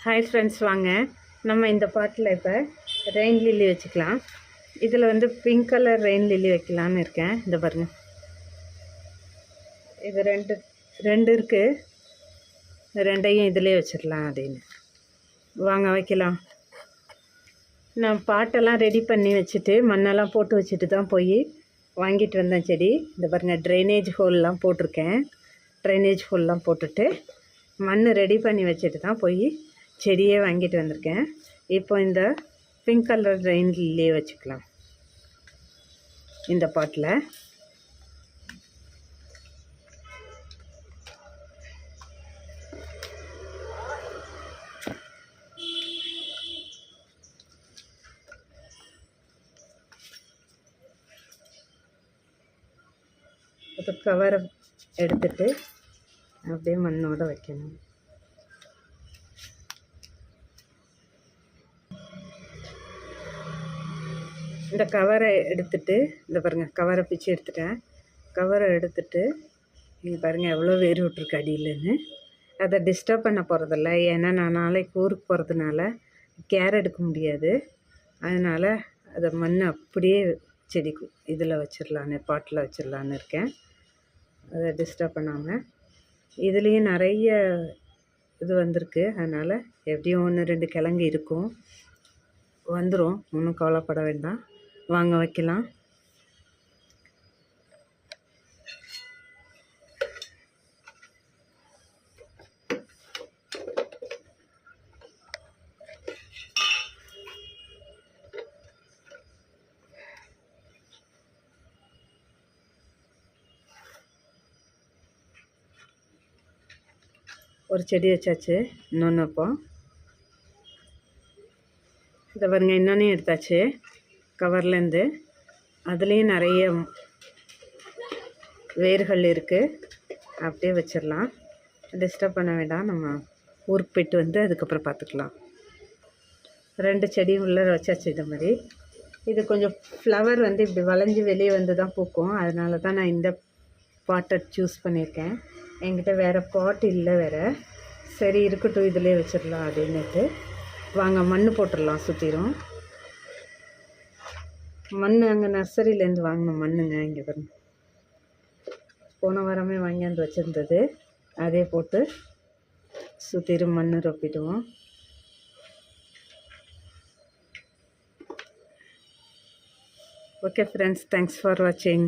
Hi friends, வாங்க நம்ம இந்த பாட்டில் இப்போ ரெயின் லில்லி வச்சுக்கலாம். இதில் வந்து பிங்க் கலர் ரெயின் லில்லி வைக்கலான்னு இருக்கேன். இந்த பாருங்கள், இது ரெண்டு இருக்குது. ரெண்டையும் இதிலே வச்சிடலாம் அப்படின்னு. வாங்க வைக்கலாம். நான் பாட்டெல்லாம் ரெடி பண்ணி வச்சுட்டு மண்ணெல்லாம் போட்டு வச்சுட்டு தான் போய் வாங்கிட்டு வந்தேன் செடி. இந்த பாருங்கள், ட்ரைனேஜ் ஹோல்லாம் போட்டிருக்கேன். ட்ரைனேஜ் ஹோல்லாம் போட்டுட்டு மண் ரெடி பண்ணி வச்சுட்டு தான் போய் செடியே வாங்கிட்டு வந்திருக்கேன். இப்போ இந்த பிங்க் கலர் ரெயின் லில்லியே வச்சுக்கலாம் இந்த பாட்டில். அது கவரை எடுத்துட்டு அப்படியே மண்ணோட வைக்கணும். இந்த கவரை எடுத்துட்டு, இந்த பாருங்கள், கவரை பிச்சு எடுத்துட்டேன். கவரை எடுத்துட்டு இங்கே பாருங்கள் எவ்வளோ வேர் விட்ருக்கு அடியிலன்னு. அதை டிஸ்டர்ப் பண்ண போகிறதில்ல, ஏன்னா நான் நாளைக்கு ஊருக்கு போகிறதுனால கேர் எடுக்க முடியாது. அதனால் அதை மண் அப்படியே செடிக்கு இதில் வச்சிடலான்னு, பாட்டில் வச்சிடலான்னு இருக்கேன். அதை டிஸ்டர்ப் பண்ணாமல். இதுலேயும் நிறைய இது வந்திருக்கு, அதனால் எப்படியும் 1-2 கிழங்கு இருக்கும், வந்துடும், ஒன்றும் கவலைப்பட வேண்டாம். வாங்க வைக்கலாம். ஒரு செடி வச்சாச்சு, இன்னொன்று வைப்போம். இதை பாருங்கள், இன்னொன்னையும் எடுத்தாச்சு கவர்லேருந்து. அதுலேயும் நிறைய வேர்கள் இருக்குது, அப்படியே வச்சிடலாம். டிஸ்டர்ப் பண்ண வேண்டாம், நம்ம ஊருக்கு போய்ட்டு வந்து அதுக்கப்புறம் பார்த்துக்கலாம். 2 செடியும் உள்ளே வச்சாச்சு. இது மாதிரி இது கொஞ்சம் ஃப்ளவர் வந்து இப்படி வளைஞ்சி வெளியே வந்து தான் பூக்கும். அதனால தான் நான் இந்த பாட்டை சூஸ் பண்ணியிருக்கேன். என்கிட்ட வேறு பாட் இல்லை வேறு. சரி இருக்கட்டும், இதிலே வச்சிடலாம் அப்படின்னுட்டு. வாங்க மண் போட்டுடலாம். சுற்றிடும் மண் அங்கே நர்சரியிலேருந்து வாங்கின மண்ணுங்க. இங்கே பாருங்க, போன வாரமே வாங்கியாந்து வச்சுருந்தது. அதே போட்டு சுற்றிடும் மண் ரொப்பிடுவோம். ஓகே ஃப்ரெண்ட்ஸ், தேங்க்ஸ் ஃபார் வாட்சிங்.